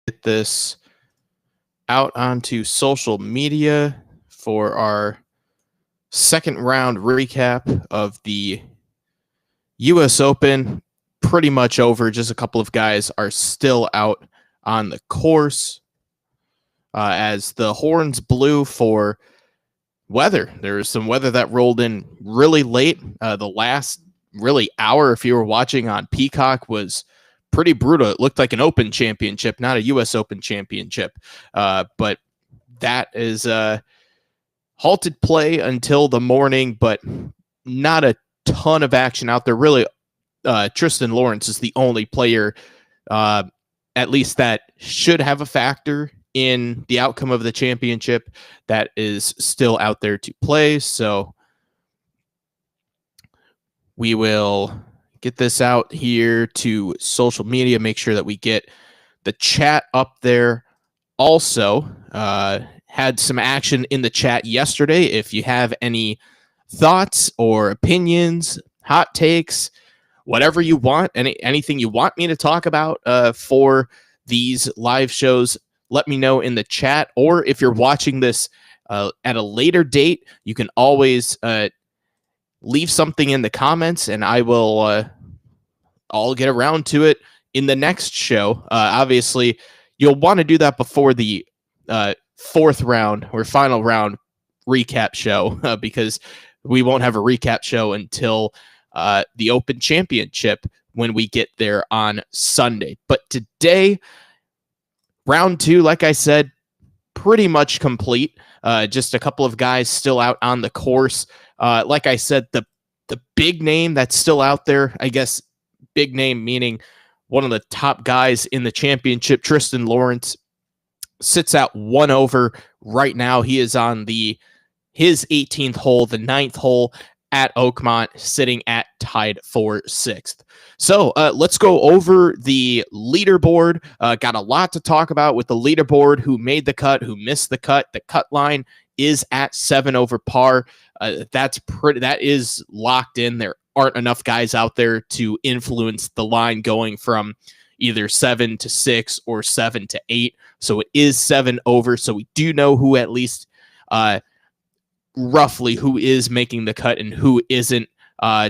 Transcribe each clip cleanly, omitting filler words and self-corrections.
get this out onto social media for our second round recap of the US Open. Pretty much over. Just a couple of guys are still out on the course as the horns blew for weather. There was some weather that rolled in really late. The last really hour, if you were watching on Peacock, was pretty brutal. It looked like an Open championship, not a U.S. Open championship. But that is halted play until the morning, but not a ton of action out there. Really, Tristan Lawrence is the only player, at least that should have a factor in the outcome of the championship, that is still out there to play. So we will get this out here to social media, make sure that we get the chat up there. Also, had some action in the chat yesterday. If you have any thoughts or opinions, hot takes, whatever you want, anything you want me to talk about for these live shows, let me know in the chat. Or if you're watching this at a later date, you can always leave something in the comments, and I will I'll get around to it in the next show. Obviously, you'll want to do that before the fourth round or final round recap show because we won't have a recap show until the Open Championship when we get there on Sunday. But today, round two, like I said, pretty much complete. Just a couple of guys still out on the course. Like I said, the big name that's still out there, I guess big name meaning one of the top guys in the championship, Tristan Lawrence, sits out one over right now. He is on his 18th hole, the 9th hole at Oakmont, sitting at tied for 6th. So let's go over the leaderboard. Got a lot to talk about with the leaderboard, who made the cut, who missed the cut. The cut line is at 7 over par. That is locked in. There aren't enough guys out there to influence the line going from either 7 to 6 or 7 to 8. So it is 7 over. So we do know who at least roughly who is making the cut and who isn't.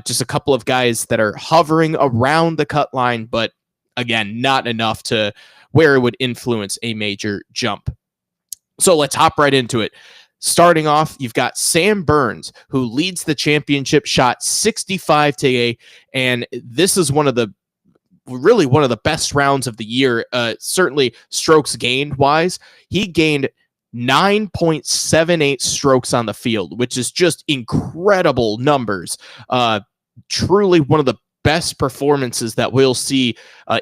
Just a couple of guys that are hovering around the cut line, but again, not enough to where it would influence a major jump. So let's hop right into it. Starting off, you've got Sam Burns, who leads the championship, shot 65 today, and this is one of the best rounds of the year. Certainly strokes gained wise. He gained 9.78 strokes on the field, which is just incredible numbers. Truly one of the best performances that we'll see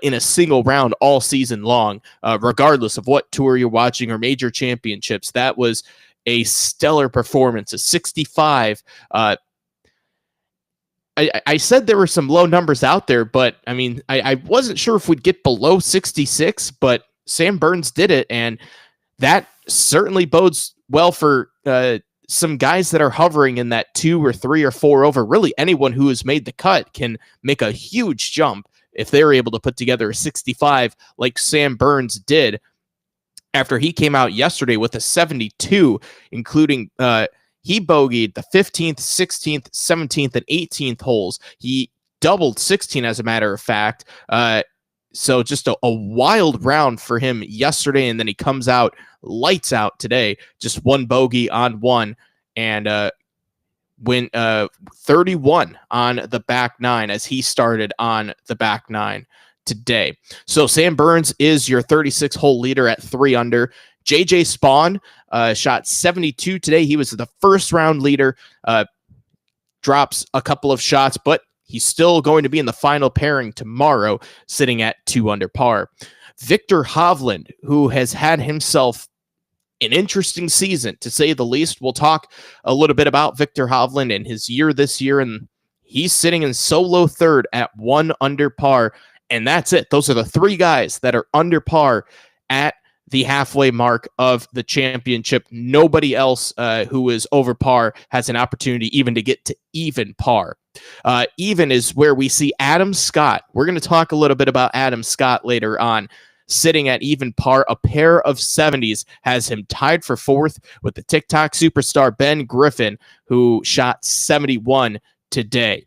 in a single round all season long, regardless of what tour you're watching or major championships. That was a stellar performance, a 65. I said there were some low numbers out there, but I mean, I wasn't sure if we'd get below 66, but Sam Burns did it, and that certainly bodes well for some guys that are hovering in that 2 or 3 or 4 over. Really, anyone who has made the cut can make a huge jump if they're able to put together a 65 like Sam Burns did after he came out yesterday with a 72, including he bogeyed the 15th, 16th, 17th, and 18th holes. He doubled 16, as a matter of fact. So just a wild round for him yesterday, and then he comes out lights out today, just one bogey on one, and went 31 on the back nine as he started on the back nine today. So Sam Burns is your 36-hole leader at 3 under. JJ Spaun shot 72 today. He was the first round leader, drops a couple of shots, but he's still going to be in the final pairing tomorrow, sitting at 2 under par. Viktor Hovland, who has had himself an interesting season, to say the least. We'll talk a little bit about Viktor Hovland and his year this year, and he's sitting in solo third at 1 under par, and that's it. Those are the 3 guys that are under par at the halfway mark of the championship. Nobody else who is over par has an opportunity even to get to even par. Even is where we see Adam Scott. We're going to talk a little bit about Adam Scott later on. sitting at even par. A pair of 70s has him tied for fourth with the TikTok superstar Ben Griffin, who shot 71 today.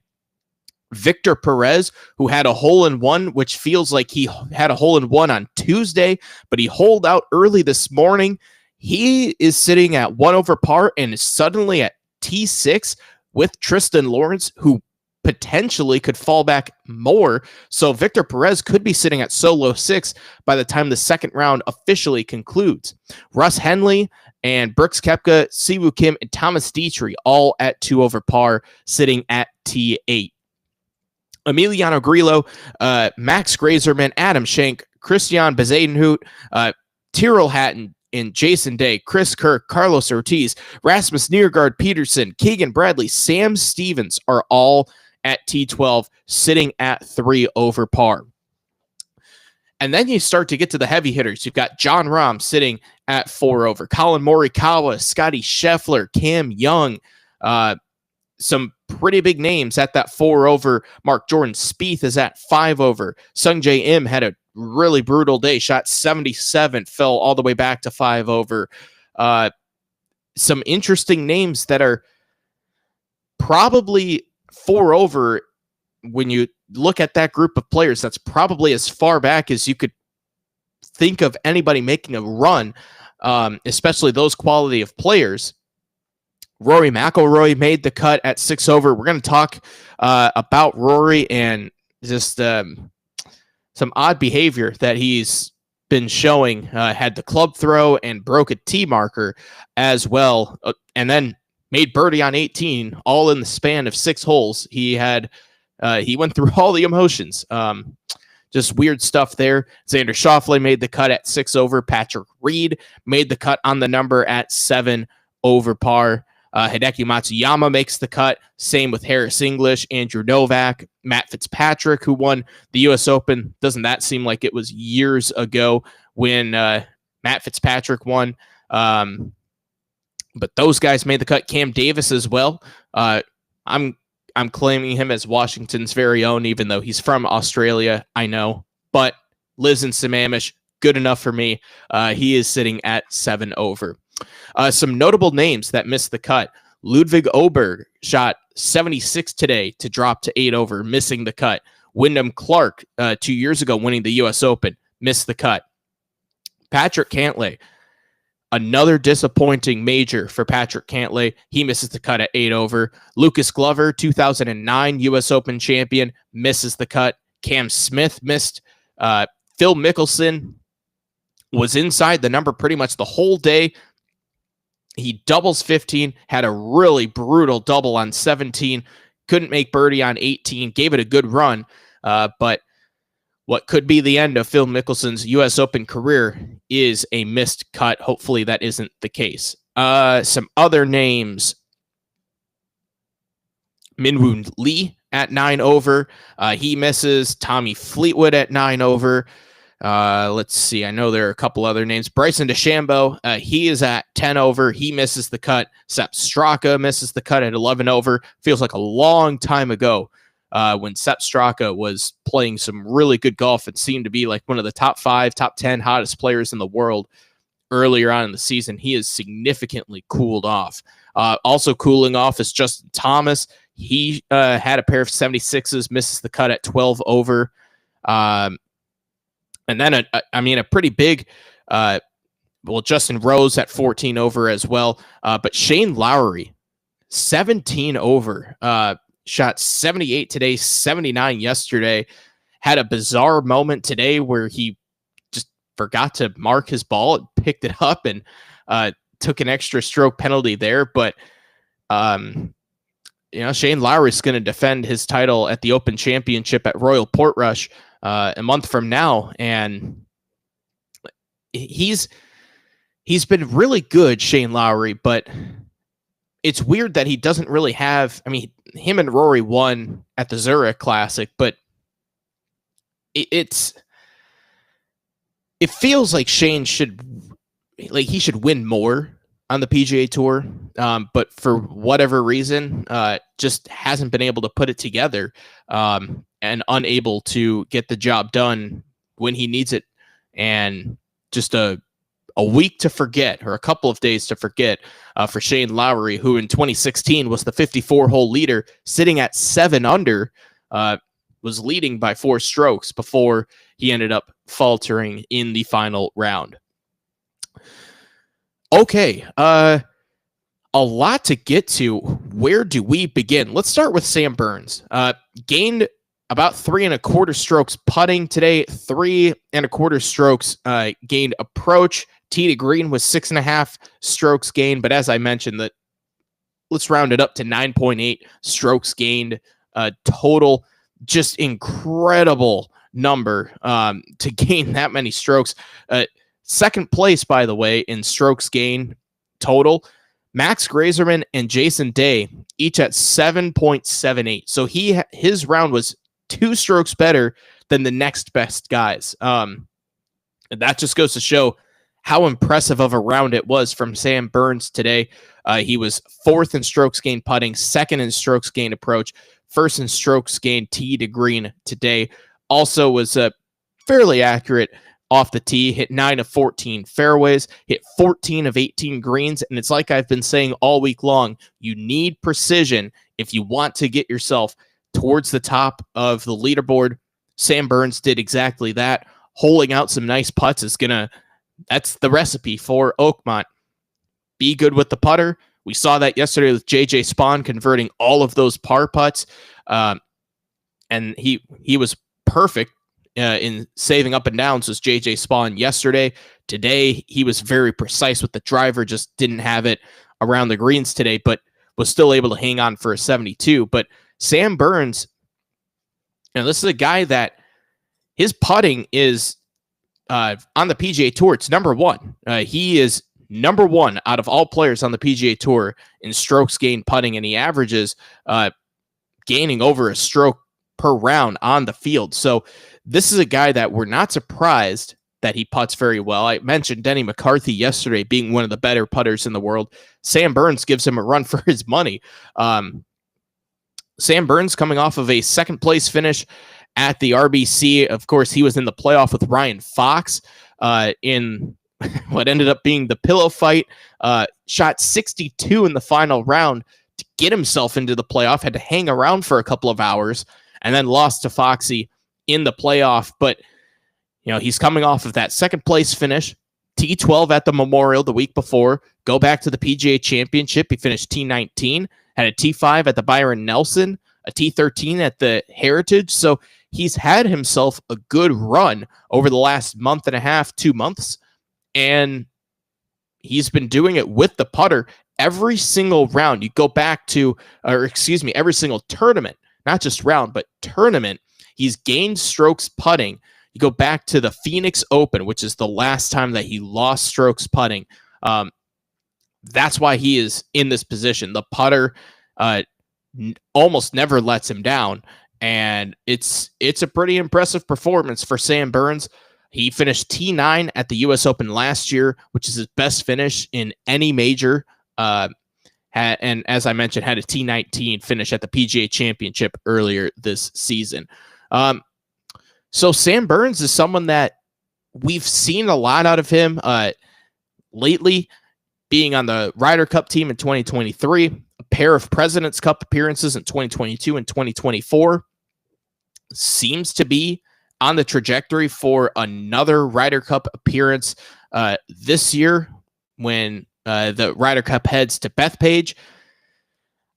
Victor Perez, who had a hole-in-one, which feels like he had a hole-in-one on Tuesday, but he holed out early this morning. He is sitting at 1 over par and is suddenly at T6 with Tristan Lawrence, who potentially could fall back more. So Victor Perez could be sitting at solo 6 by the time the second round officially concludes. Russ Henley and Brooks Koepka, Siwoo Kim, and Thomas Dietrich all at 2 over par, sitting at T8. Emiliano Grillo, Max Grazerman, Adam Schenk, Christian Bezuidenhout, Tyrrell Hatton, and Jason Day, Chris Kirk, Carlos Ortiz, Rasmus Niergaard Peterson, Keegan Bradley, Sam Stevens are all at T12, sitting at 3 over par. And then you start to get to the heavy hitters. You've got Jon Rahm sitting at 4 over, Colin Morikawa, Scotty Scheffler, Cam Young, some pretty big names at that 4 over. Mark Jordan Spieth is at 5 over. Sungjae Im had a really brutal day, shot 77, fell all the way back to 5 over. Some interesting names that are probably 4 over. When you look at that group of players, that's probably as far back as you could think of anybody making a run, especially those quality of players. Rory McIlroy made the cut at 6 over. We're going to talk about Rory and just some odd behavior that he's been showing. Had the club throw and broke a tee marker as well, and then made birdie on 18, all in the span of 6 holes. He went through all the emotions. Just weird stuff there. Xander Schauffele made the cut at 6 over. Patrick Reed made the cut on the number at 7 over par. Hideki Matsuyama makes the cut. Same with Harris English, Andrew Novak, Matt Fitzpatrick, who won the U.S. Open. Doesn't that seem like it was years ago when Matt Fitzpatrick won? But those guys made the cut. Cam Davis as well. I'm claiming him as Washington's very own, even though he's from Australia. I know, but lives in Sammamish. Good enough for me. He is sitting at 7 over. Some notable names that missed the cut. Ludwig Oberg shot 76 today to drop to 8 over, missing the cut. Wyndham Clark, 2 years ago, winning the U.S. Open, missed the cut. Patrick Cantlay, another disappointing major for Patrick Cantlay. He misses the cut at 8 over. Lucas Glover, 2009 U.S. Open champion, misses the cut. Cam Smith missed. Phil Mickelson was inside the number pretty much the whole day. He doubles 15, had a really brutal double on 17, couldn't make birdie on 18, gave it a good run. But what could be the end of Phil Mickelson's U.S. Open career is a missed cut. Hopefully that isn't the case. Some other names. Minwoo Lee at 9 over. He misses. Tommy Fleetwood at 9 over. Let's see. I know there are a couple other names. Bryson DeChambeau, he is at 10 over. He misses the cut. Sepp Straka misses the cut at 11 over. Feels like a long time ago when Sepp Straka was playing some really good golf and seemed to be like one of the top 5, top 10 hottest players in the world earlier on in the season. He is significantly cooled off. Also cooling off is Justin Thomas. He had a pair of 76s, misses the cut at 12 over. And then, a pretty big, Justin Rose at 14 over as well. But Shane Lowry, 17 over, shot 78 today, 79 yesterday. Had a bizarre moment today where he just forgot to mark his ball and picked it up and took an extra stroke penalty there. But, Shane Lowry is going to defend his title at the Open Championship at Royal Portrush a month from now, and he's been really good, Shane Lowry, but it's weird that he doesn't really have. I mean, him and Rory won at the Zurich Classic, but it feels like Shane should win more on the PGA Tour, but for whatever reason, just hasn't been able to put it together, and unable to get the job done when he needs it. and just a week to forget, or a couple of days to forget, for Shane Lowry, who in 2016 was the 54-hole leader, sitting at 7 under, was leading by 4 strokes before he ended up faltering in the final round. Okay, a lot to get to. Where do we begin? Let's start with Sam Burns. Gained about 3 1/4 strokes putting today, 3 1/4 strokes gained approach. Tee to green was 6.5 strokes gained, but as I mentioned, that let's round it up to 9.8 strokes gained total. Just incredible number to gain that many strokes. Second place, by the way, in strokes gained total, Max Grazerman and Jason Day, each at 7.78. So his round was 2 strokes better than the next best guys. And that just goes to show how impressive of a round it was from Sam Burns today. He was 4th in strokes gained putting, 2nd in strokes gained approach, 1st in strokes gained tee to green today. Also was fairly accurate off the tee, hit 9 of 14 fairways, hit 14 of 18 greens. And it's like I've been saying all week long, you need precision if you want to get yourself towards the top of the leaderboard. Sam Burns did exactly that. Holing out some nice putts that's the recipe for Oakmont. Be good with the putter. We saw that yesterday with JJ Spaun converting all of those par putts. And he was perfect in saving up and downs was JJ Spaun yesterday. Today, he was very precise with the driver, just didn't have it around the greens today, but was still able to hang on for a 72. But Sam Burns, this is a guy that his putting is on the PGA Tour. It's number 1. He is number 1 out of all players on the PGA Tour in strokes gained putting, and he averages gaining over a stroke per round on the field. So this is a guy that we're not surprised that he putts very well. I mentioned Denny McCarthy yesterday being one of the better putters in the world. Sam Burns gives him a run for his money. Sam Burns coming off of a 2nd place finish at the RBC. Of course, he was in the playoff with Ryan Fox in what ended up being the pillow fight. Shot 62 in the final round to get himself into the playoff. Had to hang around for a couple of hours and then lost to Foxy in the playoff. But, he's coming off of that 2nd place finish, T12 at the Memorial the week before, go back to the PGA Championship. He finished T19, had a T5 at the Byron Nelson, a T13 at the Heritage. So he's had himself a good run over the last month and a half, 2 months. And he's been doing it with the putter every single round. You go back to, every single tournament, not just round, but tournament. He's gained strokes putting. You go back to the Phoenix Open, which is the last time that he lost strokes putting. That's why he is in this position. The putter almost never lets him down. And it's a pretty impressive performance for Sam Burns. He finished T9 at the U.S. Open last year, which is his best finish in any major. And as I mentioned, had a T19 finish at the PGA Championship earlier this season. So Sam Burns is someone that we've seen a lot out of him lately, being on the Ryder Cup team in 2023, a pair of President's Cup appearances in 2022 and 2024. Seems to be on the trajectory for another Ryder Cup appearance this year when the Ryder Cup heads to Bethpage.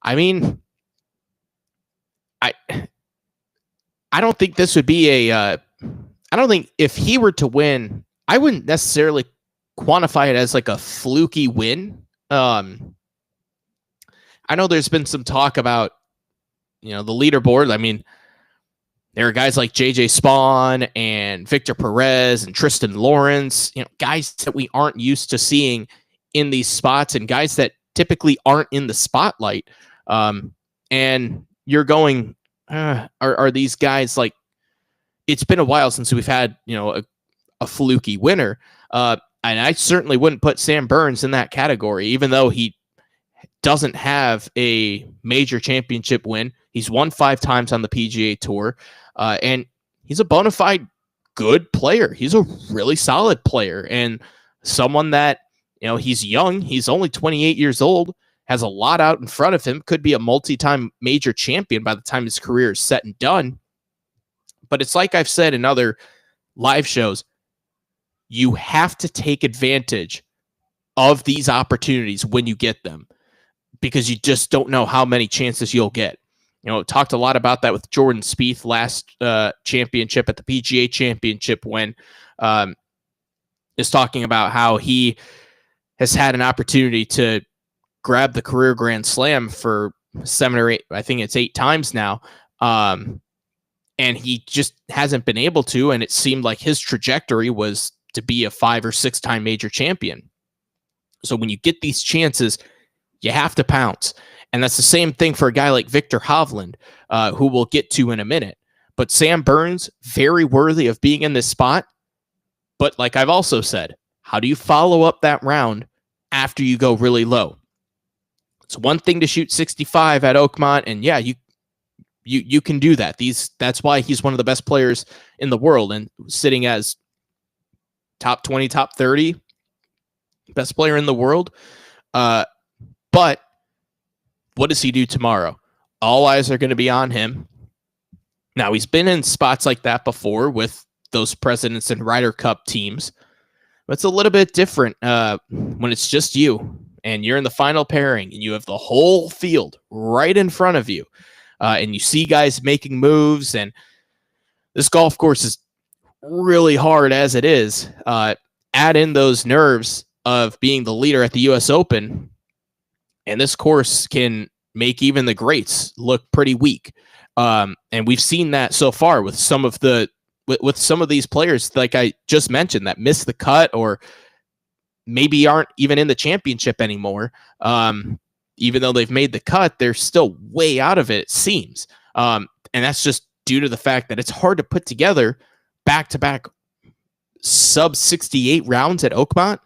I mean, I don't think this would be I don't think if he were to win, I wouldn't necessarily quantify it as like a fluky win. I know there's been some talk about, the leaderboard. I mean, there are guys like JJ Spaun and Victor Perez and Tristan Lawrence, guys that we aren't used to seeing in these spots and guys that typically aren't in the spotlight. And you're going, are these guys like, it's been a while since we've had, a fluky winner. And I certainly wouldn't put Sam Burns in that category, even though he doesn't have a major championship win. He's won 5 times on the PGA Tour. And he's a bona fide good player. He's a really solid player and someone that, he's young. He's only 28 years old, has a lot out in front of him, could be a multi-time major champion by the time his career is set and done. But it's like I've said in other live shows, you have to take advantage of these opportunities when you get them, because you just don't know how many chances you'll get. Talked a lot about that with Jordan Spieth last championship at the PGA Championship, when is talking about how he has had an opportunity to grab the career Grand Slam for 7 or 8, I think it's 8 times now. And he just hasn't been able to, and it seemed like his trajectory was to be a 5 or 6 time major champion. So when you get these chances, you have to pounce. And that's the same thing for a guy like Viktor Hovland, who we'll get to in a minute. But Sam Burns, very worthy of being in this spot. But like I've also said, how do you follow up that round after you go really low? It's one thing to shoot 65 at Oakmont, and yeah, you can do that. That's why he's one of the best players in the world and sitting as top 20, top 30, best player in the world. But what does he do tomorrow? All eyes are going to be on him. Now, he's been in spots like that before with those Presidents and Ryder Cup teams, but it's a little bit different when it's just you and you're in the final pairing and you have the whole field right in front of you, and you see guys making moves, and this golf course is really hard as it is. Add in those nerves of being the leader at the U.S. Open, and this course can make even the greats look pretty weak. And we've seen that so far with some of these players, like I just mentioned, that miss the cut or maybe aren't even in the championship anymore. Even though they've made the cut, they're still way out of it, it seems. And that's just due to the fact that it's hard to put together back-to-back sub 68 rounds at Oakmont.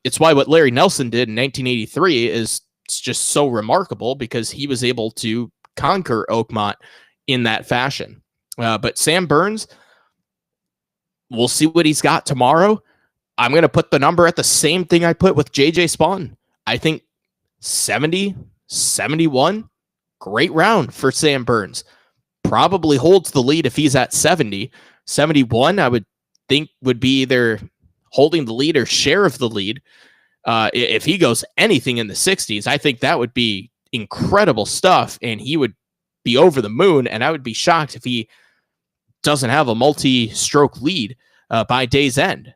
It's why what Larry Nelson did in 1983 is just so remarkable, because he was able to conquer Oakmont in that fashion. But Sam Burns, we'll see what he's got tomorrow. I'm going to put the number at the same thing I put with JJ Spaun. I think 70, 71, great round for Sam Burns. Probably holds the lead if he's at 70. 71, I would think, would be either holding the lead or share of the lead. If he goes anything in the 60s, I think that would be incredible stuff, and he would be over the moon, and I would be shocked if he doesn't have a multi-stroke lead by day's end.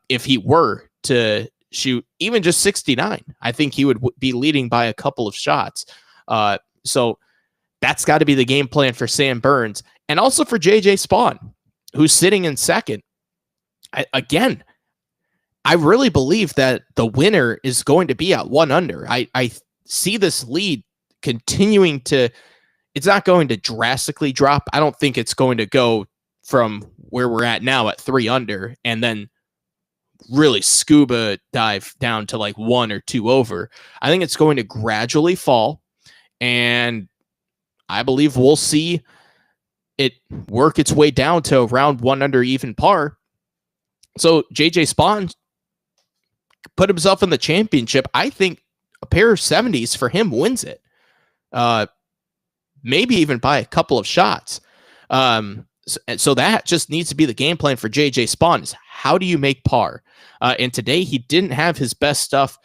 If he were to shoot even just 69, I think he would be leading by a couple of shots. So that's got to be the game plan for Sam Burns, and also for JJ Spaun, who's sitting in second. I really believe that the winner is going to be at 1 under. I see this lead continuing to, it's not going to drastically drop. I don't think it's going to go from where we're at now at 3 under and then really scuba dive down to like 1 or 2 over. I think it's going to gradually fall, and I believe we'll see it work its way down to around 1 under even par. So JJ Spaun put himself in the championship. I think a pair of 70s for him wins it. Maybe even by a couple of shots. So that just needs to be the game plan for JJ Spaun, is how do you make par? And today he didn't have his best stuff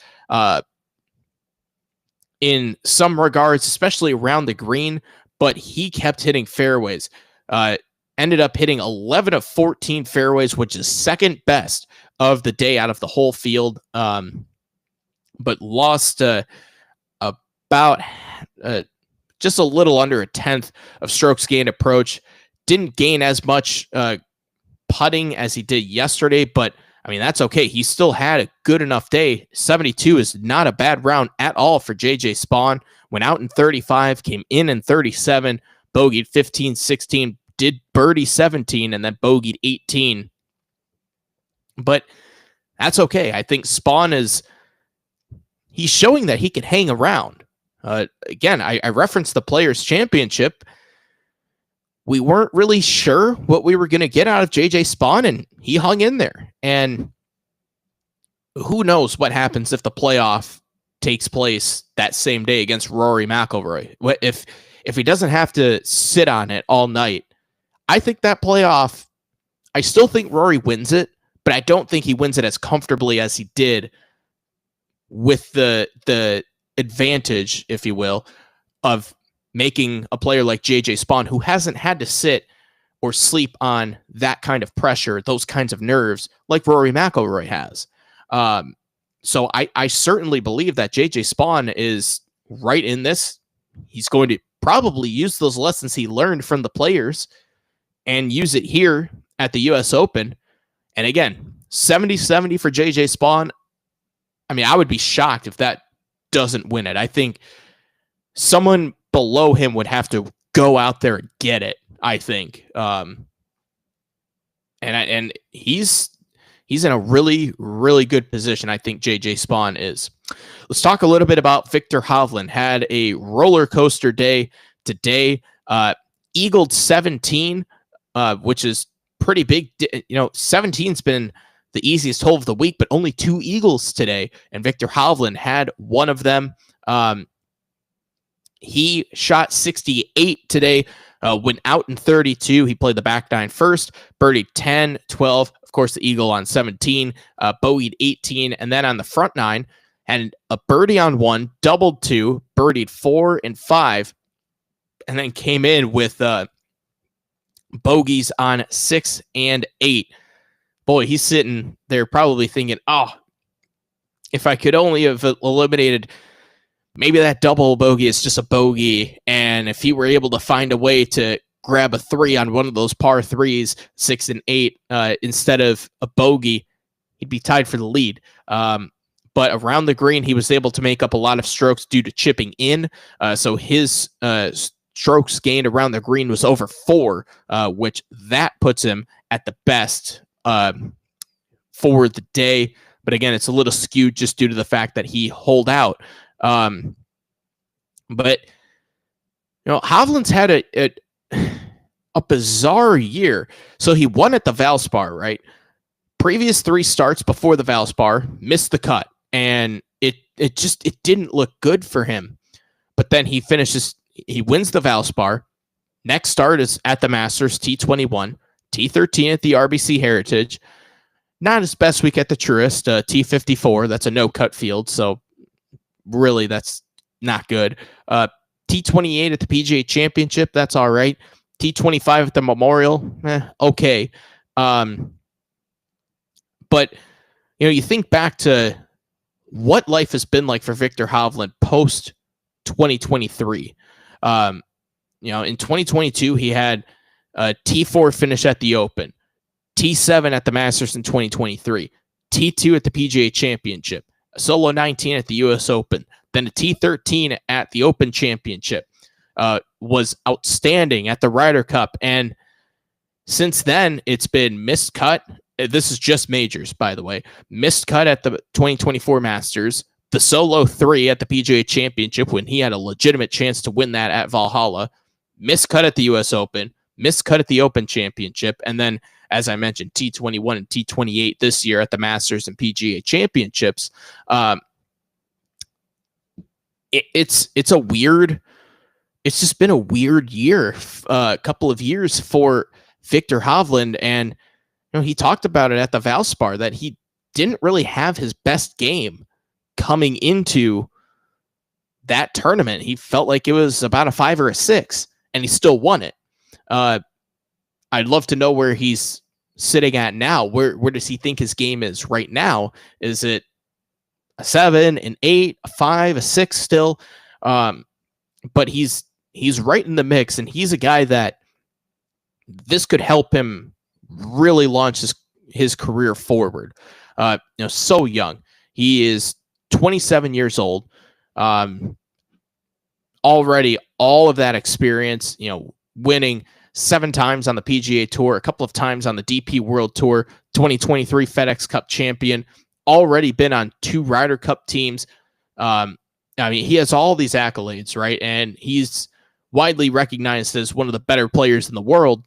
in some regards, especially around the green, but he kept hitting fairways. Ended up hitting 11 of 14 fairways, which is second best of the day out of the whole field. But lost about just a little under a tenth of strokes gained approach. Didn't gain as much putting as he did yesterday, but I mean, that's okay. He still had a good enough day. 72 is not a bad round at all for JJ Spaun. Went out in 35, came in 37, bogeyed 15, 16, did birdie 17, and then bogeyed 18. But that's okay. I think Spaun he's showing that he can hang around. Again, I referenced the Players' Championship. we weren't really sure what we were going to get out of JJ Spaun, and he hung in there. And who knows what happens if the playoff takes place that same day against Rory McIlroy. If he doesn't have to sit on it all night, I think that playoff, I still think Rory wins it, but I don't think he wins it as comfortably as he did with the advantage, if you will, of making a player like JJ Spaun, who hasn't had to sit or sleep on that kind of pressure, those kinds of nerves, like Rory McIlroy has. So I certainly believe that JJ Spaun is right in this. He's going to probably use those lessons he learned from the players and use it here at the US Open. And again, 70-70 for JJ Spaun. I mean, I would be shocked if that doesn't win it. I think someone below him would have to go out there and get it, I think. And he's in a really, really good position, I think JJ Spaun is. Let's talk a little bit about Viktor Hovland. Had a roller coaster day today. Eagled 17, which is pretty big. 17's been the easiest hole of the week, but only 2 eagles today, and Viktor Hovland had one of them. He shot 68 today, went out in 32. He played the back nine first, birdied 10, 12, of course, the eagle on 17, bogeyed 18, and then on the front nine, had a birdie on 1, doubled 2, birdied 4 and 5, and then came in with bogeys on 6 and 8. Boy, he's sitting there probably thinking, oh, if I could only have eliminated maybe that double bogey is just a bogey, and if he were able to find a way to grab a 3 on one of those par 3s, 6 and 8, instead of a bogey, he'd be tied for the lead. But around the green, he was able to make up a lot of strokes due to chipping in. So his strokes gained around the green was over 4, which that puts him at the best for the day. But again, it's a little skewed just due to the fact that he holed out. But Hovland's had a bizarre year. So he won at the Valspar, right? Previous 3 starts before the Valspar, missed the cut, and it didn't look good for him. But then he wins the Valspar. Next start is at the Masters, T21, T13 at the RBC Heritage. Not his best week at the Truist, T54. That's a no-cut field, so really that's not good. T28 at the PGA Championship, that's all right. T25 at the Memorial, okay. But you think back to what life has been like for Viktor Hovland post 2023. In 2022 he had a T4 finish at the Open, T7 at the Masters in 2023, T2 at the PGA Championship, a solo 19 at the US Open, then a T13 at the Open Championship. Was outstanding at the Ryder Cup, and since then it's been missed cut. This is just majors, by the way. Missed cut at the 2024 Masters, the solo 3 at the PGA Championship when he had a legitimate chance to win that at Valhalla, missed cut at the US Open, missed cut at the Open Championship, and then, as I mentioned, T21 and T28 this year at the Masters and PGA Championships. It's just been a weird year, a couple of years for Viktor Hovland, and he talked about it at the Valspar that he didn't really have his best game coming into that tournament. He felt like it was about a 5 or a 6, and he still won it. I'd love to know where he's sitting at now. Where does he think his game is right now? Is it a 7, an 8, a 5, a 6 still? But he's right in the mix, and he's a guy that this could help him really launch his career forward. So young. He is 27 years old. Already all of that experience, winning 7 times on the PGA Tour, a couple of times on the DP World Tour, 2023 FedEx Cup champion, already been on 2 Ryder Cup teams. He has all these accolades, right? And he's widely recognized as one of the better players in the world.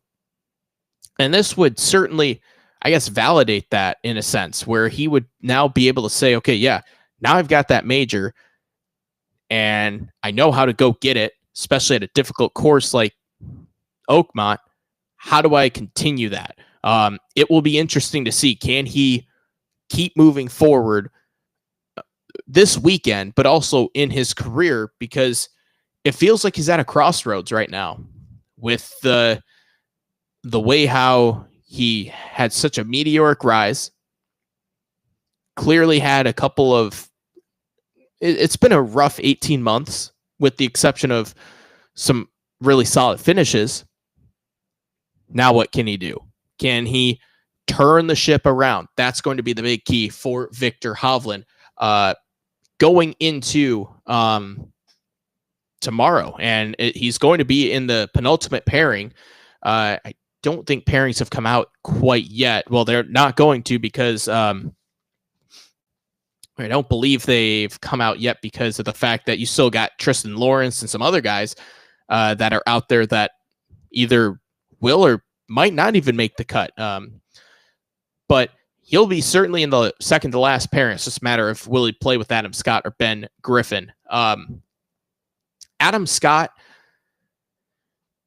And this would certainly, I guess, validate that in a sense, where he would now be able to say, okay, yeah, now I've got that major and I know how to go get it, especially at a difficult course like Oakmont. How do I continue that? It will be interesting to see, can he keep moving forward this weekend, but also in his career, because it feels like he's at a crossroads right now with the way how he had such a meteoric rise, clearly had a couple of, it's been a rough 18 months with the exception of some really solid finishes. Now what can he do? Can he turn the ship around? That's going to be the big key for Viktor Hovland going into tomorrow. And he's going to be in the penultimate pairing. I don't think pairings have come out quite yet. Well, they're not going to, because I don't believe they've come out yet because of the fact that you still got Tristan Lawrence and some other guys that are out there that either will or might not even make the cut. But he'll be certainly in the second to last pairing. It's just a matter of will he play with Adam Scott or Ben Griffin. Adam Scott,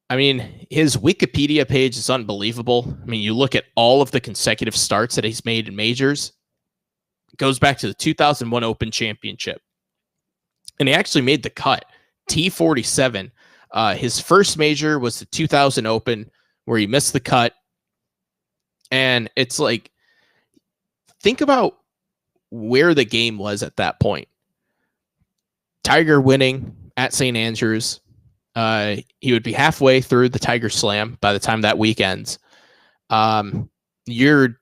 I mean, his Wikipedia page is unbelievable. I mean, you look at all of the consecutive starts that he's made in majors. It goes back to the 2001 Open Championship. And he actually made the cut, T47. His first major was the 2000 Open, where he missed the cut. And it's like, think about where the game was at that point. Tiger winning at St. Andrews. He would be halfway through the Tiger Slam by the time that week ends. You're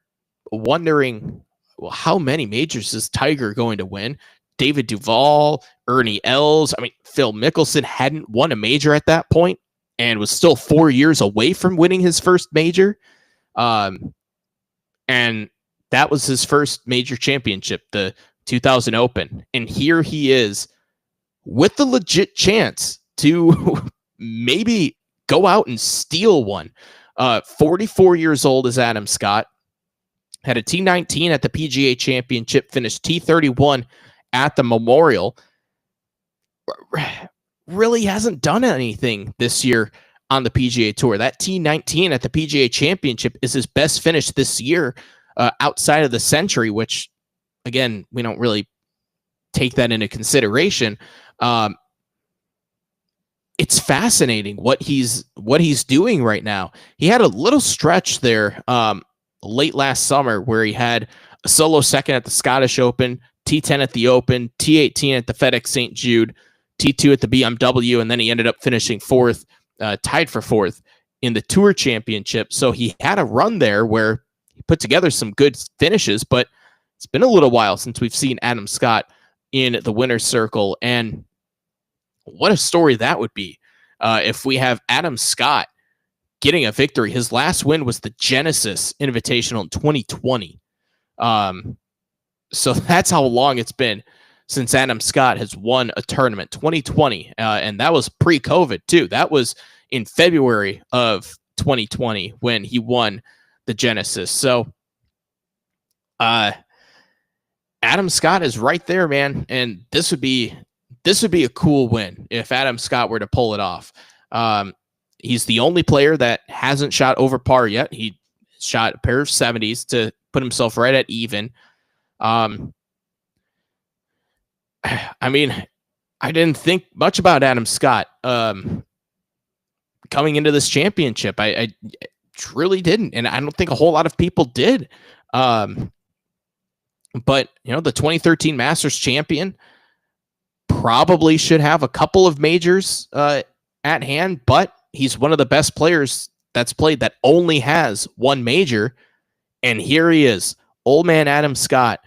wondering, well, how many majors is Tiger going to win? David Duval, Ernie Els. I mean, Phil Mickelson hadn't won a major at that point and was still 4 years away from winning his first major. And that was his first major championship, the 2000 Open. And here he is with the legit chance to maybe go out and steal one. 44 years old is Adam Scott. Had a T19 at the PGA Championship, finished T31 at the Memorial. Really hasn't done anything this year on the PGA Tour. That T19 at the PGA Championship is his best finish this year outside of the Century, which, again, we don't really take that into consideration. It's fascinating what he's doing right now. He had a little stretch there late last summer where he had a solo second at the Scottish Open, T10 at the Open, T18 at the FedEx St. Jude, T2 at the BMW, and then he ended up finishing fourth, tied for fourth in the Tour Championship. So he had a run there where he put together some good finishes, but it's been a little while since we've seen Adam Scott in the winner's circle. And what a story that would be if we have Adam Scott getting a victory. His last win was the Genesis Invitational in 2020. So that's how long it's been since Adam Scott has won a tournament, 2020. And that was pre-COVID too. That was in February of 2020 when he won the Genesis. So Adam Scott is right there, man. And this would be a cool win if Adam Scott were to pull it off. He's the only player that hasn't shot over par yet. He shot a pair of 70s to put himself right at even. I mean, I didn't think much about Adam Scott coming into this championship. I truly didn't, and I don't think a whole lot of people did. But, you know, the 2013 Masters champion probably should have a couple of majors at hand, but he's one of the best players that's played that only has one major. And here he is, old man Adam Scott,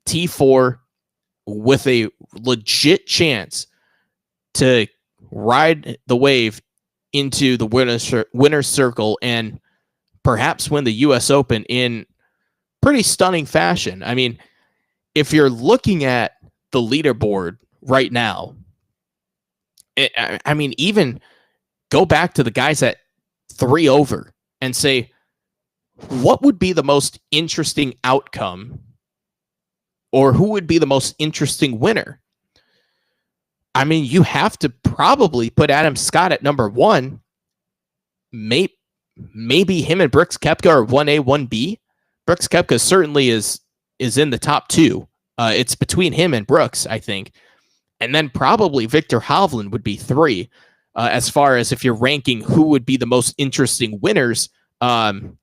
T4, with a legit chance to ride the wave into the winner's circle and perhaps win the U.S. Open in pretty stunning fashion. I mean, if you're looking at the leaderboard right now, I mean, even go back to the guys at 3 over and say, what would be the most interesting outcome, or who would be the most interesting winner? I mean, you have to probably put Adam Scott at number 1. Maybe him and Brooks Koepka are 1A, 1B. Brooks Koepka certainly is in the top 2. It's between him and Brooks, I think. And then probably Victor Hovland would be 3, as far as if you're ranking who would be the most interesting winners. And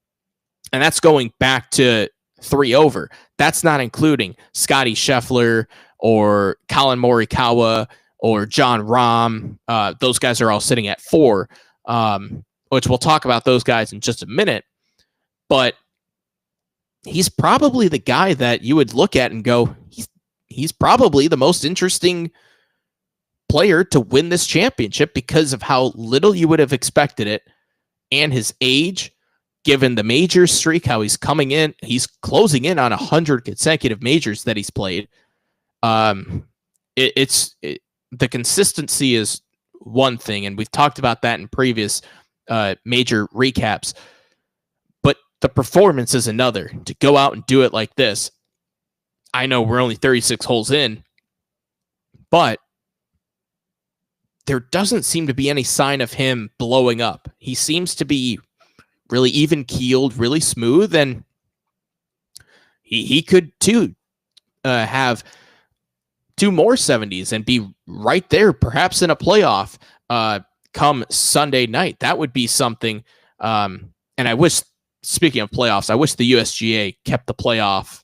that's going back to 3 over. That's not including Scotty Scheffler or Colin Morikawa or Jon Rahm. Those guys are all sitting at 4, which we'll talk about those guys in just a minute. But he's probably the guy that you would look at and go, he's probably the most interesting player to win this championship because of how little you would have expected it and his age, given the major streak, how he's coming in. He's closing in on 100 consecutive majors that he's played. The consistency is one thing, and we've talked about that in previous major recaps, but the performance is another. To go out and do it like this, I know we're only 36 holes in, but there doesn't seem to be any sign of him blowing up. He seems to be really even-keeled, really smooth, and he could, too, have 2 more 70s and be right there, perhaps in a playoff come Sunday night. That would be something. And I wish, speaking of playoffs, I wish the USGA kept the playoff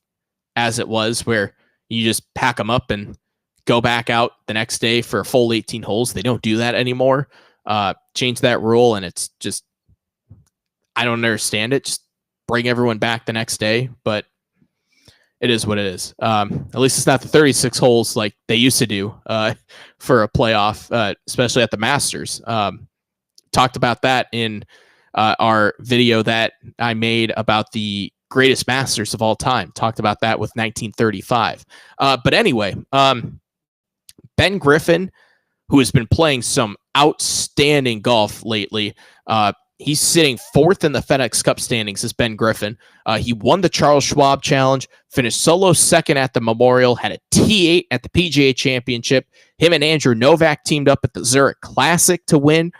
as it was, where you just pack them up and go back out the next day for a full 18 holes. They don't do that anymore. Change that rule, and it's just, I don't understand it. Just bring everyone back the next day, but it is what it is. At least it's not the 36 holes like they used to do for a playoff, especially at the Masters. Talked about that in our video that I made about the greatest Masters of all time. Talked about that with 1935. But anyway, Ben Griffin, who has been playing some outstanding golf lately, he's sitting 4th in the FedEx Cup standings as Ben Griffin. He won the Charles Schwab Challenge, finished solo 2nd at the Memorial, had a T8 at the PGA Championship. Him and Andrew Novak teamed up at the Zurich Classic to win.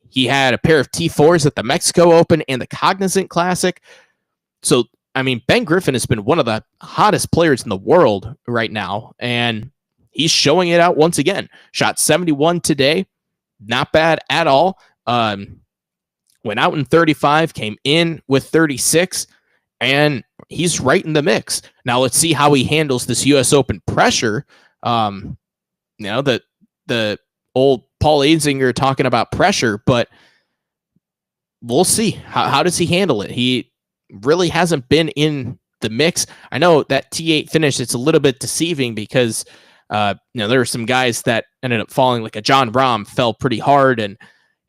He had a pair of T4s at the Mexico Open and the Cognizant Classic. So, I mean, Ben Griffin has been one of the hottest players in the world right now, and he's showing it out once again. Shot 71 today. Not bad at all. Went out in 35, came in with 36, and he's right in the mix. Now let's see how he handles this U.S. Open pressure. The old Paul Azinger talking about pressure, but we'll see. How does he handle it? He really hasn't been in the mix. I know that T8 finish, it's a little bit deceiving because there are some guys that ended up falling, like a Jon Rahm fell pretty hard, and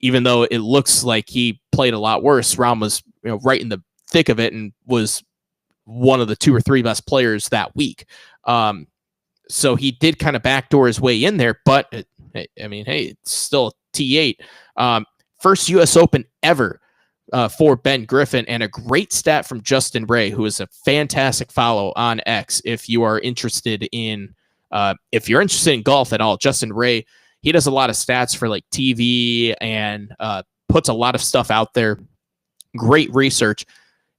even though it looks like he played a lot worse, Rahm was right in the thick of it and was one of the 2 or 3 best players that week. So he did kind of backdoor his way in there, but it's still a T8. First U.S. Open ever for Ben Griffin, and a great stat from Justin Ray, who is a fantastic follow on X. If you are interested in golf at all, Justin Ray, he does a lot of stats for like TV and puts a lot of stuff out there. Great research.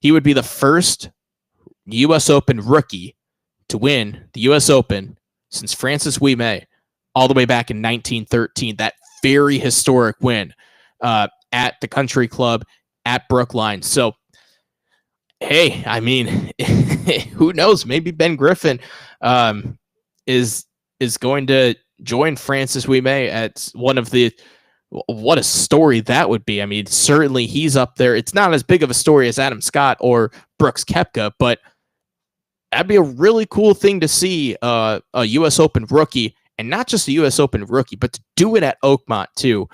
He would be the first U.S. Open rookie to win the U.S. Open since Francis Ouimet all the way back in 1913. That very historic win at the Country Club at Brookline. So, hey, I mean, who knows? Maybe Ben Griffin is going to join Francis Ouimet at one of the. What a story that would be. I mean, certainly he's up there. It's not as big of a story as Adam Scott or Brooks Koepka, but that'd be a really cool thing to see a U.S. Open rookie, and not just a U.S. Open rookie, but to do it at Oakmont too.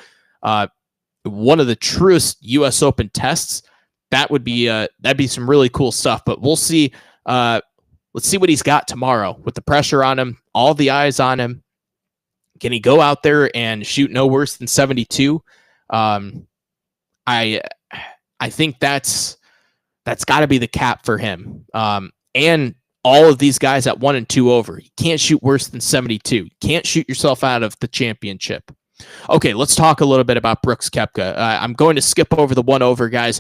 One of the truest U.S. Open tests. That would be that'd be some really cool stuff. But we'll see. Let's see what he's got tomorrow with the pressure on him, all the eyes on him. Can he go out there and shoot no worse than 72? Um, I think that's got to be the cap for him. And all of these guys at 1 and 2 over. You can't shoot worse than 72. You can't shoot yourself out of the championship. Okay, let's talk a little bit about Brooks Koepka. I'm going to skip over the 1 over guys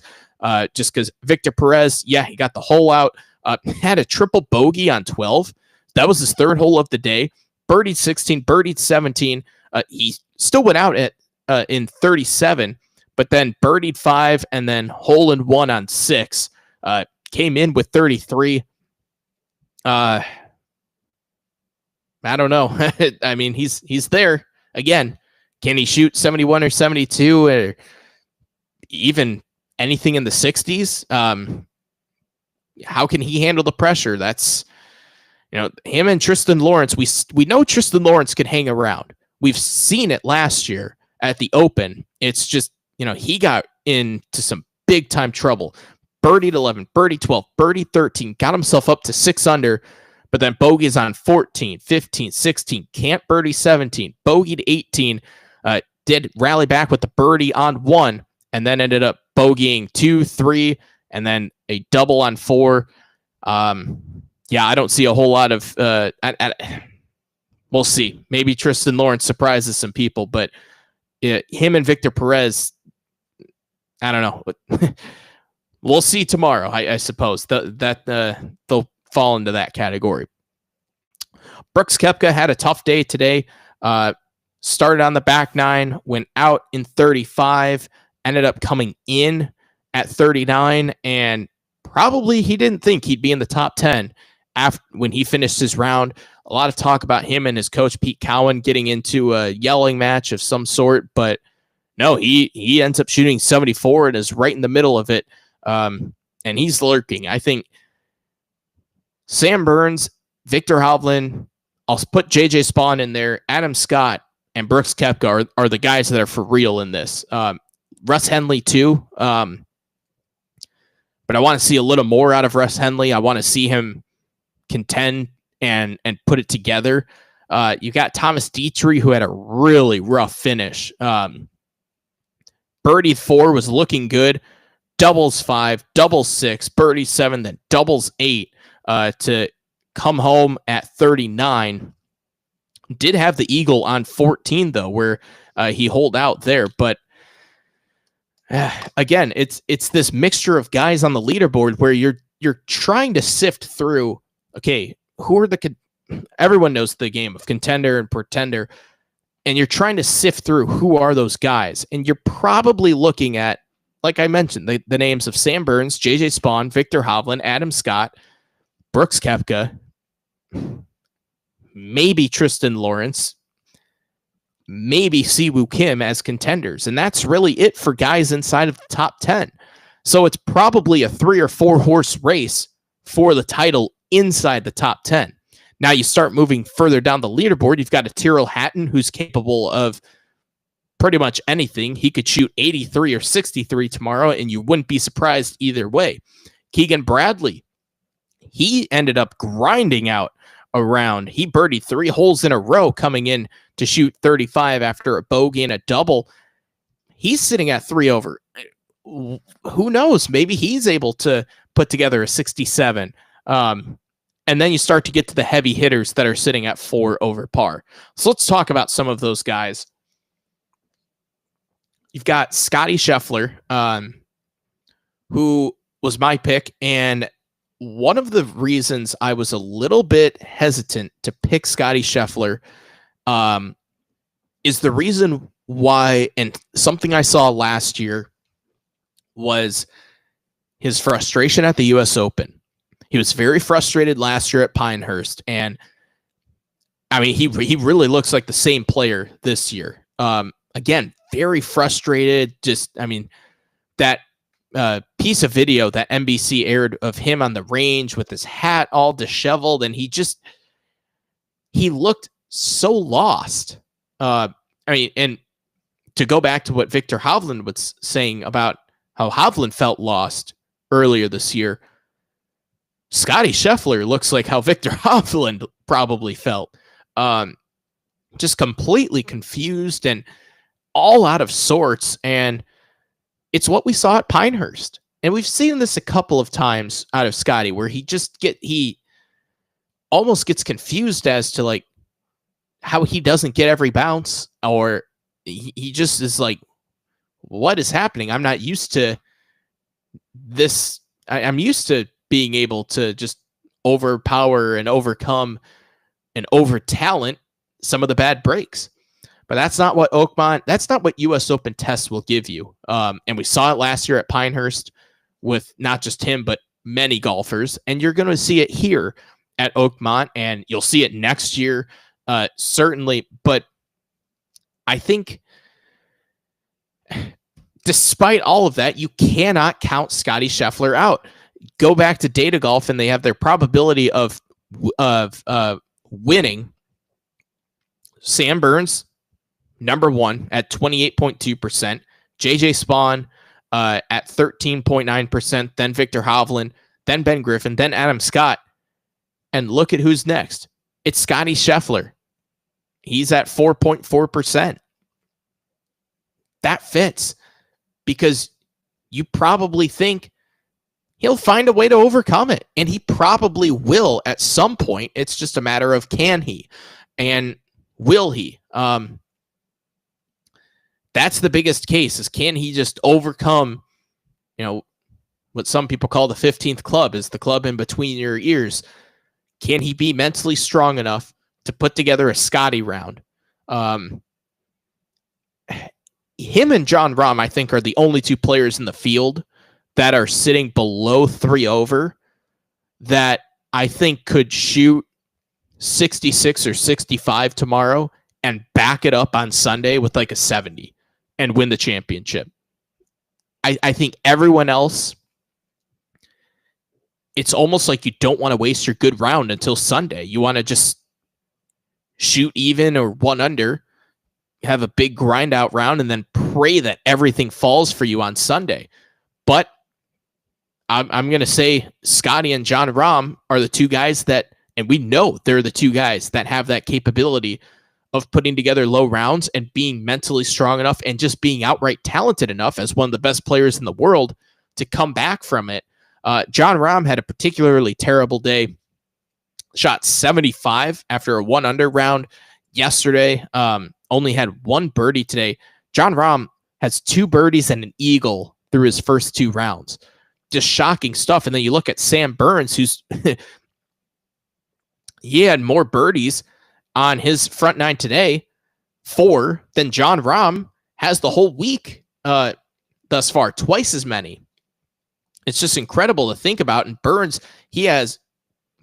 just because Victor Perez, yeah, he got the hole out. Had a triple bogey on 12. That was his 3rd hole of the day. Birdied 16, birdied 17. He still went out at in 37, but then birdied 5 and then hole in 1 on 6. Came in with 33. I don't know. I mean, he's there again. Can he shoot 71 or 72 or even anything in the 60s? How can he handle the pressure? That's, him and Tristan Lawrence. We know Tristan Lawrence can hang around. We've seen it last year at the Open. It's just, he got into some big time trouble. Birdied 11, birdied 12, birdied 13, got himself up to 6 under, but then bogeys on 14, 15, 16, can't birdie 17, bogeyed 18, did rally back with the birdie on 1, and then ended up bogeying 2, 3, and then a double on 4. I don't see a whole lot of, we'll see. Maybe Tristan Lawrence surprises some people, but him and Victor Perez, I don't know. We'll see tomorrow, I suppose. They'll fall into that category. Brooks Koepka had a tough day today. Started on the back 9, went out in 35, ended up coming in at 39, and probably he didn't think he'd be in the top 10 when he finished his round. A lot of talk about him and his coach, Pete Cowan, getting into a yelling match of some sort, but no, he ends up shooting 74 and is right in the middle of it. And he's lurking. I think Sam Burns, Victor Hovland, I'll put JJ Spawn in there, Adam Scott, and Brooks Koepka are the guys that are for real in this. Russ Henley too. But I want to see a little more out of Russ Henley. I want to see him contend and put it together. You got Thomas Dietrich, who had a really rough finish. Birdie 4 was looking good. Doubles 5, doubles 6, birdie 7, then doubles 8 to come home at 39. Did have the eagle on 14 though, where he holed out there. But again, it's this mixture of guys on the leaderboard where you're trying to sift through. Okay, who are everyone knows the game of contender and pretender, and you're trying to sift through who are those guys, and you're probably looking at, like I mentioned, the names of Sam Burns, JJ Spawn, Victor Hovland, Adam Scott, Brooks Koepka, maybe Tristan Lawrence, maybe Siwoo Kim as contenders. And that's really it for guys inside of the top 10. So it's probably a 3 or 4 horse race for the title inside the top 10. Now you start moving further down the leaderboard. You've got a Tyrrell Hatton who's capable of pretty much anything. He could shoot 83 or 63 tomorrow, and you wouldn't be surprised either way. Keegan Bradley, he ended up grinding out a round. He birdied 3 holes in a row coming in to shoot 35 after a bogey and a double. He's sitting at 3 over. Who knows? Maybe he's able to put together a 67. And then you start to get to the heavy hitters that are sitting at 4 over par. So let's talk about some of those guys. You've got Scotty Scheffler, who was my pick. And one of the reasons I was a little bit hesitant to pick Scotty Scheffler is the reason why, and something I saw last year was his frustration at the U.S. Open. He was very frustrated last year at Pinehurst. And I mean, he really looks like the same player this year. Again, very frustrated. Just, I mean, that piece of video that NBC aired of him on the range with his hat all disheveled, and he looked so lost. I mean, and to go back to what Victor Hovland was saying about how Hovland felt lost earlier this year, Scotty Scheffler looks like how Victor Hovland probably felt. Just completely confused, and all out of sorts, and it's what we saw at Pinehurst. And we've seen this a couple of times out of Scotty, where he almost gets confused as to like how he doesn't get every bounce, or he just is like, what is happening? I'm not used to this. I'm used to being able to just overpower and overcome and over talent some of the bad breaks. But that's not what US Open tests will give you. And we saw it last year at Pinehurst with not just him, but many golfers. And you're going to see it here at Oakmont, and you'll see it next year, certainly. But I think despite all of that, you cannot count Scotty Scheffler out. Go back to Data Golf, and they have their probability of winning. Sam Burns, number one at 28.2%. JJ Spawn at 13.9%. Then Victor Hovland. Then Ben Griffin. Then Adam Scott. And look at who's next. It's Scotty Scheffler. He's at 4.4%. That fits, because you probably think he'll find a way to overcome it, and he probably will at some point. It's just a matter of can he and will he. That's the biggest case, is can he just overcome, what some people call the 15th club, is the club in between your ears. Can he be mentally strong enough to put together a Scotty round? Him and Jon Rahm, I think, are the only two players in the field that are sitting below 3 over that I think could shoot 66 or 65 tomorrow and back it up on Sunday with like a 70 and win the championship. I think everyone else, it's almost like you don't want to waste your good round until Sunday. You want to just shoot even or 1 under, have a big grind out round, and then pray that everything falls for you on Sunday. But I'm going to say Scotty and Jon Rahm are the two guys that, and we know they're the two guys that have that capability of putting together low rounds and being mentally strong enough and just being outright talented enough as one of the best players in the world to come back from it. Jon Rahm had a particularly terrible day. Shot 75 after a 1 under round yesterday. Only had 1 birdie today. Jon Rahm has 2 birdies and an eagle through his first 2 rounds. Just shocking stuff. And then you look at Sam Burns, who's he had more birdies on his front 9 today, 4, than Jon Rahm has the whole week thus far, twice as many. It's just incredible to think about. And Burns, he has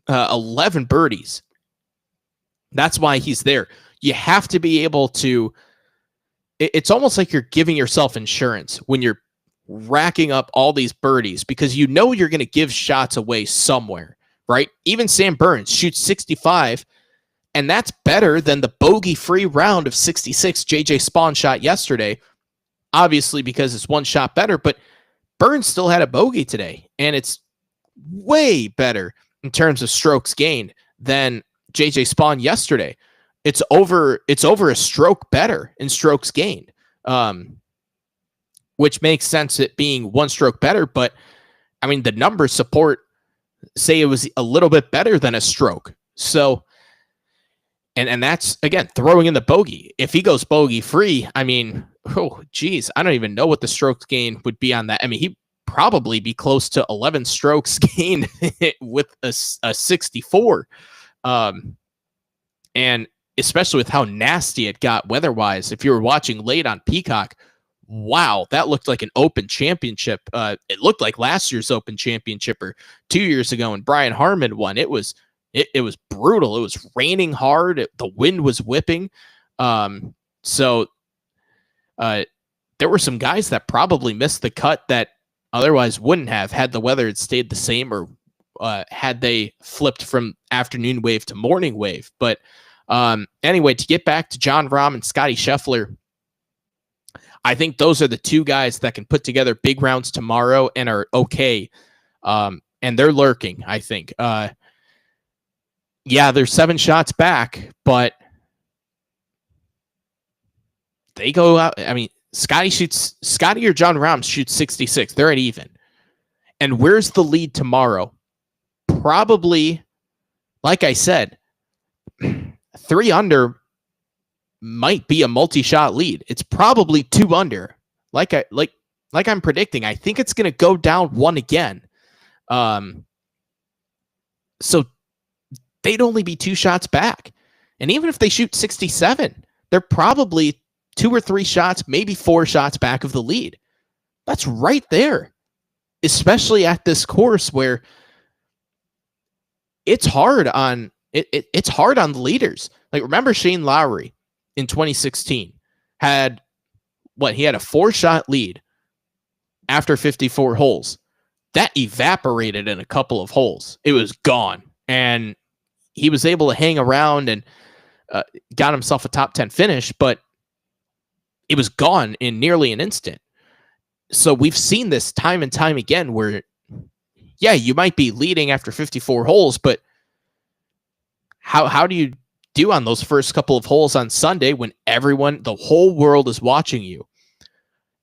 11 birdies. That's why he's there. You have to be able to, it's almost like you're giving yourself insurance when you're racking up all these birdies, because you know you're going to give shots away somewhere, right? Even Sam Burns shoots 65, and that's better than the bogey-free round of 66 JJ Spawn shot yesterday, obviously because it's 1 shot better, but Burns still had a bogey today, and it's way better in terms of strokes gained than JJ Spawn yesterday. It's over a stroke better in strokes gained, which makes sense, it being 1 stroke better. But I mean, the numbers say it was a little bit better than a stroke. So, and that's, again, throwing in the bogey. If he goes bogey free, I mean, oh, geez, I don't even know what the strokes gain would be on that. I mean, he'd probably be close to 11 strokes gained with a 64. And especially with how nasty it got weather-wise. If you were watching late on Peacock, wow, that looked like an Open Championship. It looked like last year's Open Championship or 2 years ago when Brian Harman won. It was brutal. It was raining hard. The wind was whipping. So there were some guys that probably missed the cut that otherwise wouldn't have had the weather had stayed the same, or had they flipped from afternoon wave to morning wave. But anyway, to get back to Jon Rahm and Scotty Scheffler, I think those are the two guys that can put together big rounds tomorrow and are okay. And they're lurking, I think. Yeah, they're 7 shots back, but they go out. I mean, Scotty or Jon Rahm shoots 66. They're at even. And where's the lead tomorrow? Probably, like I said, 3 under might be a multi-shot lead. It's probably 2 under. Like I'm predicting. I think it's going to go down 1 again. So they'd only be 2 shots back. And even if they shoot 67, they're probably 2 or 3 shots, maybe 4 shots back of the lead. That's right there. Especially at this course where it's hard on it's hard on the leaders. Like, remember Shane Lowry in 2016 had he had a 4-shot lead after 54 holes. That evaporated in a couple of holes. It was gone. And he was able to hang around and got himself a top 10 finish, but it was gone in nearly an instant. So we've seen this time and time again where, yeah, you might be leading after 54 holes, but how do you do on those first couple of holes on Sunday when the whole world is watching you?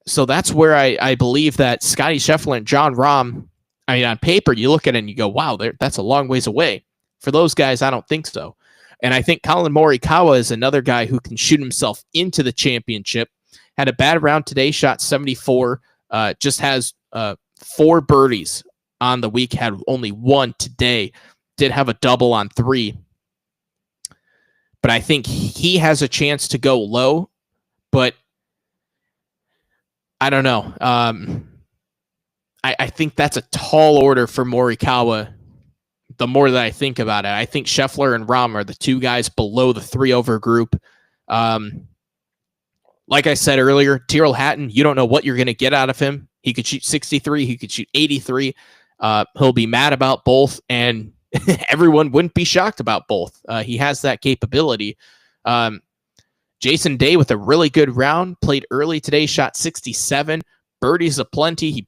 So that's where I believe that Scotty Scheffler and Jon Rahm, I mean, on paper, you look at it and you go, wow, that's a long ways away. For those guys, I don't think so. And I think Collin Morikawa is another guy who can shoot himself into the championship. Had a bad round today, shot 74, just has 4 birdies on the week, had only 1 today, did have a double on 3. But I think he has a chance to go low, but I don't know. I think that's a tall order for Morikawa. The more that I think about it, I think Scheffler and Rahm are the 2 guys below the 3 over group. Like I said earlier, Tyrrell Hatton, you don't know what you're going to get out of him. He could shoot 63. He could shoot 83. He'll be mad about both, and everyone wouldn't be shocked about both. He has that capability. Jason Day with a really good round, played early today, shot 67. Birdies aplenty. He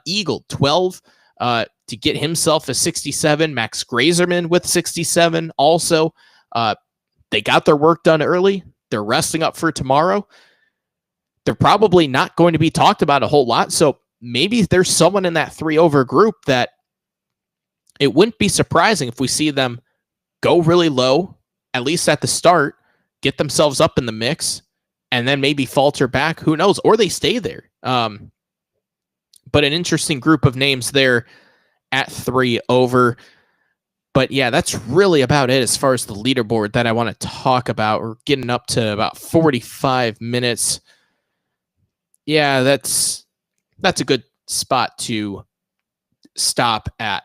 eagled 12 to get himself a 67. Max Grazerman with 67 also. They got their work done early. They're resting up for tomorrow. They're probably not going to be talked about a whole lot, so maybe there's someone in that 3 over group that it wouldn't be surprising if we see them go really low, at least at the start, get themselves up in the mix, and then maybe falter back. Who knows? Or they stay there. But an interesting group of names there at 3 over. But yeah, that's really about it as far as the leaderboard that I want to talk about. We're getting up to about 45 minutes. Yeah, that's a good spot to stop at.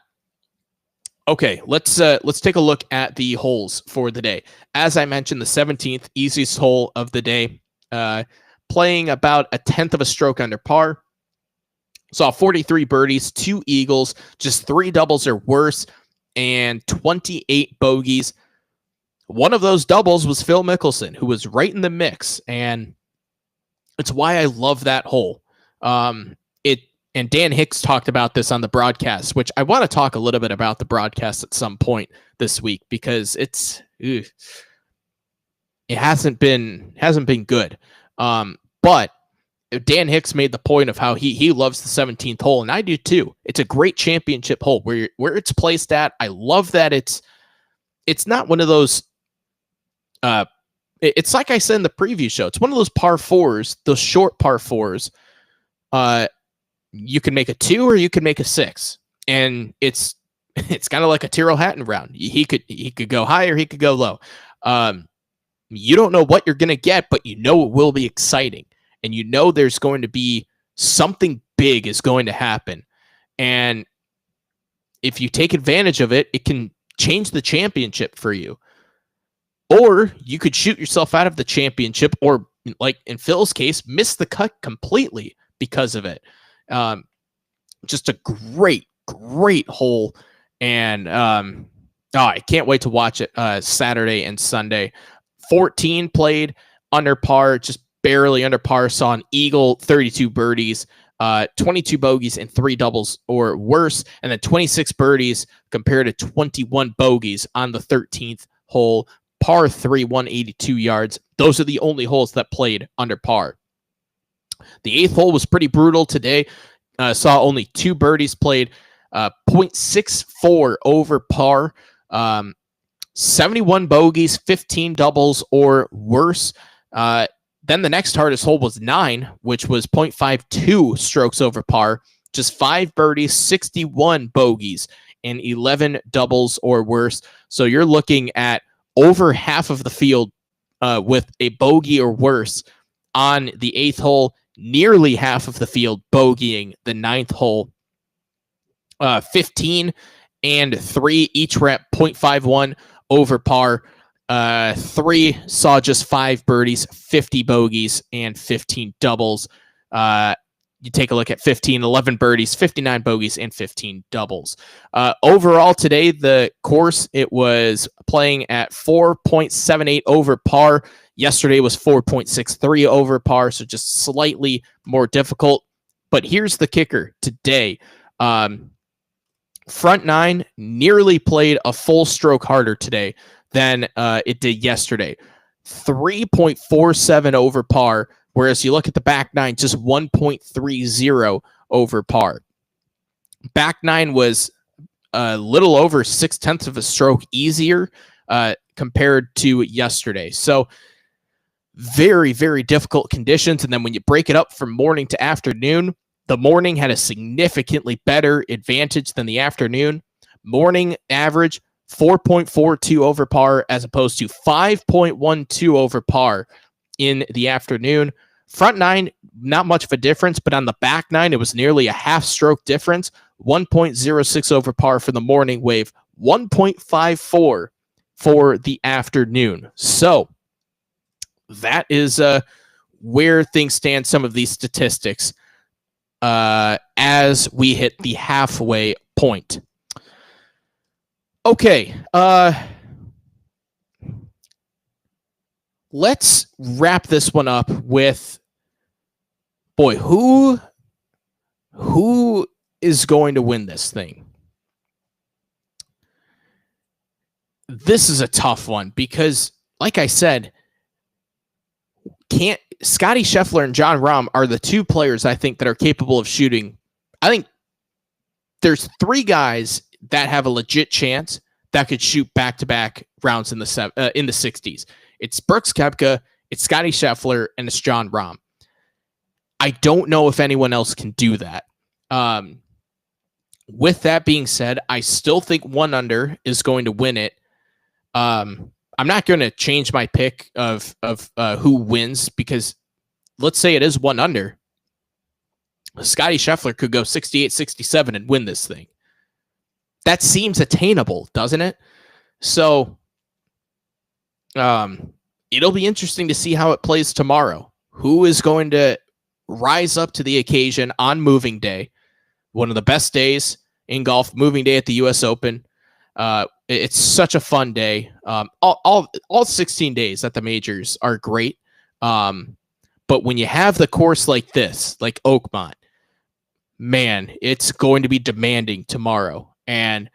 Okay, let's take a look at the holes for the day. As I mentioned, the 17th, easiest hole of the day, playing about a 1/10 of a stroke under par. Saw 43 birdies, 2 eagles, just 3 doubles or worse, and 28 bogeys. One of those doubles was Phil Mickelson, who was right in the mix, and it's why I love that hole. And Dan Hicks talked about this on the broadcast, which I want to talk a little bit about the broadcast at some point this week because it hasn't been good. But Dan Hicks made the point of how he loves the 17th hole, and I do too. It's a great championship hole where it's placed at. I love that it's not one of those. It's like I said in the preview show. It's one of those par 4s, those short par 4s. You can make a 2 or you can make a 6, and it's kind of like a Tyrrell Hatton round. He could go high or he could go low. You don't know what you're going to get, but you know it will be exciting, and you know there's going to be something big is going to happen. And if you take advantage of it, it can change the championship for you. Or you could shoot yourself out of the championship, or like in Phil's case, miss the cut completely because of it. Just a great hole. And I can't wait to watch it Saturday and Sunday. 14 played under par, just barely under par, saw an eagle, 32 birdies, 22 bogeys, and 3 doubles or worse, and then 26 birdies compared to 21 bogeys on the 13th hole. par 3, 182 yards. Those are the only holes that played under par. The 8th hole was pretty brutal today. Saw only 2 birdies played, 0.64 over par, 71 bogeys, 15 doubles or worse. Then the next hardest hole was 9, which was 0.52 strokes over par, just 5 birdies, 61 bogeys, and 11 doubles or worse. So you're looking at over half of the field with a bogey or worse on the 8th hole, nearly half of the field bogeying the 9th hole. 15 and 3 each were at 0.51 over par. 3 saw just 5 birdies, 50 bogeys, and 15 doubles. You take a look at 15, 11 birdies, 59 bogeys, and 15 doubles. Overall today, the course, it was playing at 4.78 over par. Yesterday was 4.63 over par, so just slightly more difficult. But here's the kicker today. Front 9 nearly played a full stroke harder today than it did yesterday. 3.47 over par, whereas you look at the back 9, just 1.30 over par. Back 9 was a little over 0.6 of a stroke easier compared to yesterday. So very, very difficult conditions. And then when you break it up from morning to afternoon, the morning had a significantly better advantage than the afternoon. Morning average 4.42 over par as opposed to 5.12 over par in the afternoon. Front 9, not much of a difference, but on the back 9, it was nearly a half stroke difference. 1.06 over par for the morning wave, 1.54 for the afternoon. So that is where things stand, some of these statistics as we hit the halfway point. Okay, let's wrap this one up with, boy, who is going to win this thing? This is a tough one because, like I said, Scotty Scheffler and Jon Rahm are the 2 players I think that are capable of shooting. I think there's 3 guys that have a legit chance that could shoot back-to-back rounds in the 60s. It's Brooks Koepka, it's Scotty Scheffler, and it's Jon Rahm. I don't know if anyone else can do that. With that being said, I still think 1 under is going to win it. I'm not going to change my pick of who wins because let's say it is 1 under. Scotty Scheffler could go 68, 67 and win this thing. That seems attainable, doesn't it? So it'll be interesting to see how it plays tomorrow. Who is going to rise up to the occasion on moving day? One of the best days in golf, moving day at the U.S. Open. It's such a fun day. All 16 days at the majors are great. But when you have the course like this, like Oakmont, man, it's going to be demanding tomorrow. And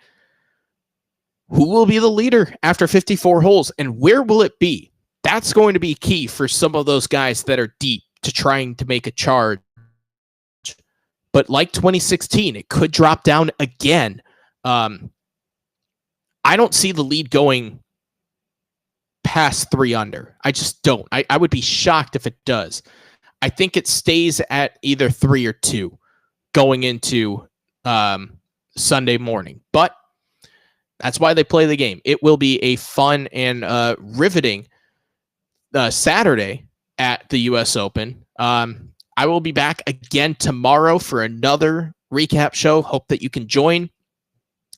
who will be the leader after 54 holes and where will it be? That's going to be key for some of those guys that are deep to trying to make a charge. But like 2016, it could drop down again. I don't see the lead going past 3 under. I just don't. I would be shocked if it does. I think it stays at either 3 or 2 going into Sunday morning. But that's why they play the game. It will be a fun and riveting Saturday at the U.S. Open. I will be back again tomorrow for another recap show. Hope that you can join.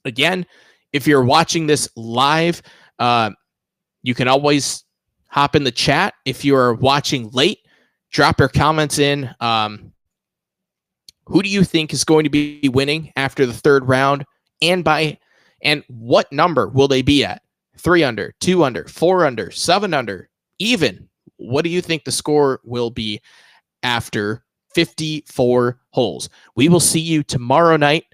Again, if you're watching this live, you can always hop in the chat. If you're watching late, drop your comments in. Who do you think is going to be winning after the 3rd round? And what number will they be at? 3 under, 2 under, 4 under, 7 under, even? What do you think the score will be after 54 holes? We will see you tomorrow night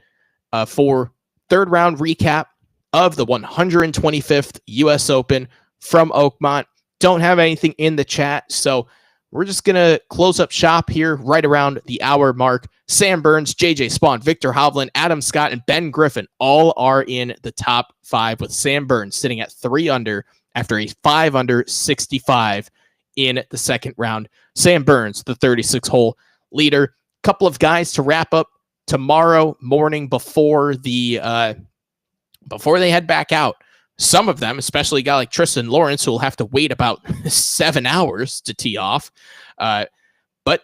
for 3rd round recap of the 125th U.S. Open. from Oakmont. Don't have anything in the chat, so we're just going to close up shop here right around the hour mark. Sam Burns, JJ Spawn, Victor Hovland, Adam Scott, and Ben Griffin all are in the top 5, with Sam Burns sitting at 3 under after a 5 under 65 in the second round. Sam Burns, the 36-hole leader. Couple of guys to wrap up tomorrow morning before they head back out. Some of them, especially a guy like Tristan Lawrence, who will have to wait about 7 hours to tee off, but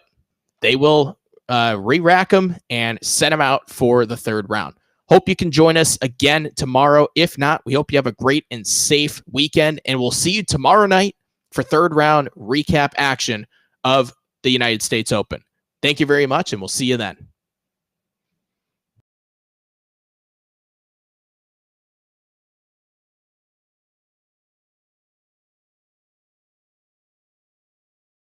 they will re-rack them and send them out for the third round. Hope you can join us again tomorrow. If not, we hope you have a great and safe weekend, and we'll see you tomorrow night for third round recap action of the United States Open. Thank you very much, and we'll see you then.